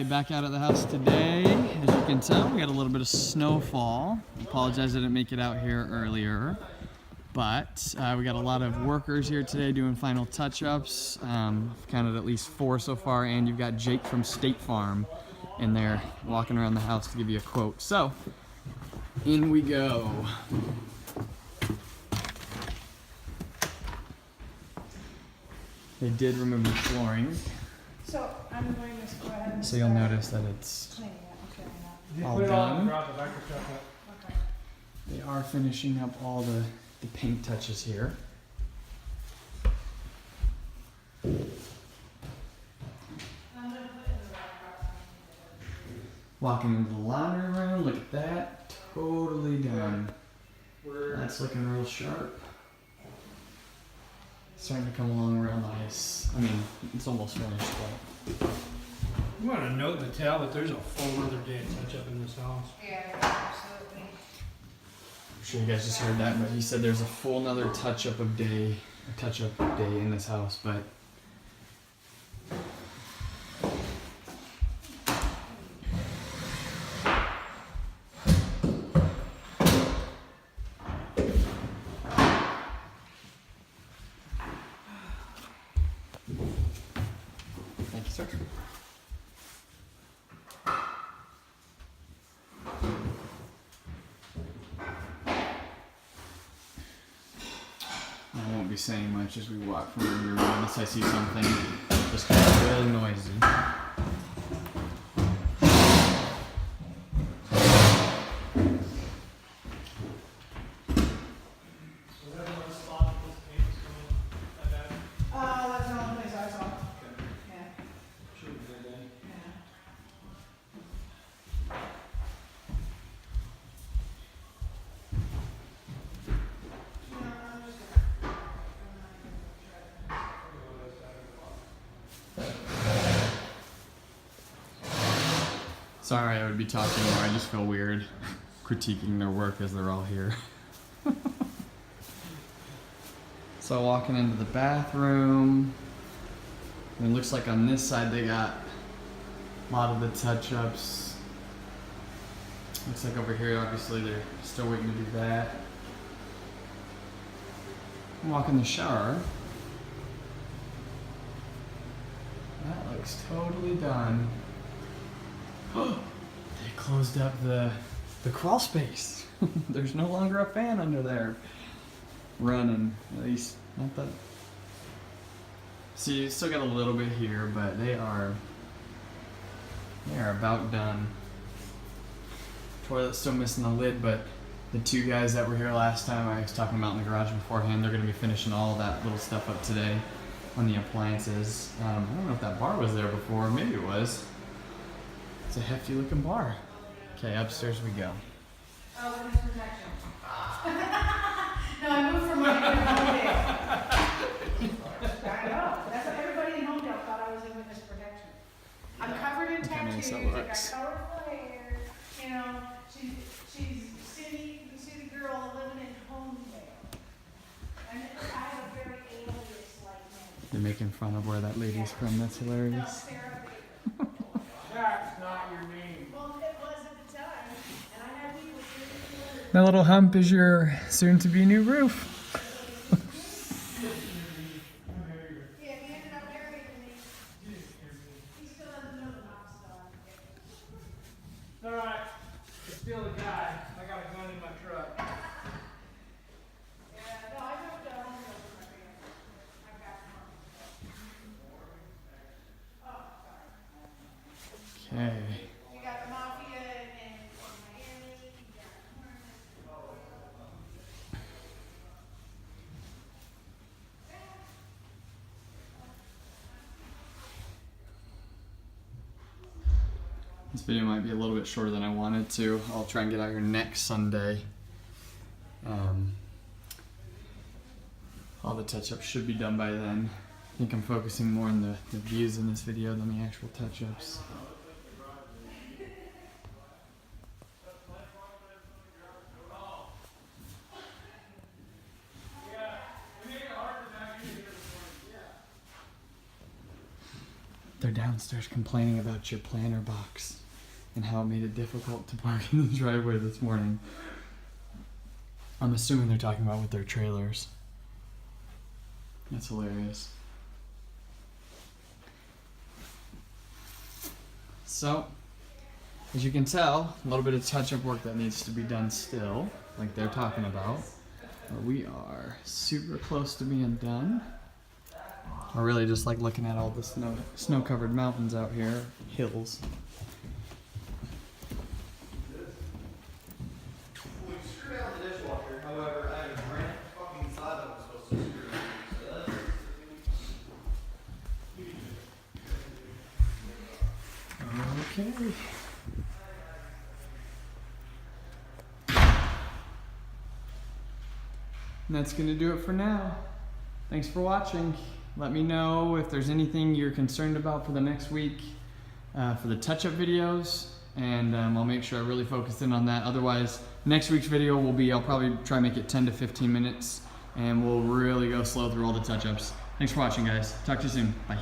Alright, back out at the house today. As you can tell, we got a little bit of snowfall. Apologize I didn't make it out here earlier. But we got a lot of workers here today doing final touch-ups. Counted at least 4 so far, and you've got Jake from State Farm in there walking around the house to give you a quote. So, in we go. They did remove the flooring. So I'm going to go ahead and So you'll notice that it's cleaning it. Okay, all done. okay. They are finishing up all the paint touches here. Walking into the laundry room, look at that. Totally done. That's looking real sharp. Starting to come along real nice. I mean, it's almost finished, but. You want to note to tell that there's a full other day of touch up in this house. Yeah, absolutely. I'm sure you guys just heard that, but he said there's a full another touch-up day in this house, but thank you, sir. I won't be saying much as we walk from room to room unless I see something just kind of real noisy. That's the only place I saw. Yeah. Sorry, I would be talking more. I just feel weird critiquing their work as they're all here. So walking into the bathroom, and it looks like on this side they got a lot of the touch-ups. Looks like over here, obviously, they're still waiting to do that. Walk in the shower. That looks totally done. They closed up the crawl space. There's no longer a fan under there running. At least not that. See, you still got a little bit here, but they are about done. Toilet's still missing the lid, but the 2 guys that were here last time, I was talking about in the garage beforehand, they're going to be finishing all that little stuff up today on the appliances. I don't know if that bar was there before. Maybe it was. It's a hefty looking bar. Okay, upstairs we go. Oh, witness protection. No, I moved from my Homedale. I know. That's what everybody in Homedale thought I was in witness protection. I'm covered in tattoos. I got colorful hair. You know, she's city girl living in Homedale. And I have a very alias-like name. They're making fun of where that lady's from. That's hilarious. No, Sarah Baker. That's not your name. Well, it was at the time, and I had people really. That little hump is your soon-to-be new roof. Yeah, he ended up marrying me. He still doesn't know the house, though. Alright, it's still a guy. I got a gun in my truck. Yeah, no, I moved to Homedale for my family. I got home. Okay. You got the mafia in Miami. You got This video might be a little bit shorter than I wanted to. I'll try and get out here next Sunday. All the touch-ups should be done by then. I think I'm focusing more on the views in this video than the actual touch-ups. They're down downstairs complaining about your planter box and how it made it difficult to park in the driveway this morning. I'm assuming they're talking about with their trailers. That's hilarious. So, as you can tell, a little bit of touch-up work that needs to be done still, like they're talking about. But we are super close to being done. I really just like looking at all the snow-covered mountains out here, hills. We screwed out the dishwasher, however, I have a granite fucking side that was supposed to screw. Okay. And that's going to do it for now. Thanks for watching. Let me know if there's anything you're concerned about for the next week for the touch-up videos, and I'll make sure I really focus in on that. Otherwise, next week's video will be, I'll probably try and make it 10 to 15 minutes, and we'll really go slow through all the touch-ups. Thanks for watching, guys. Talk to you soon. Bye.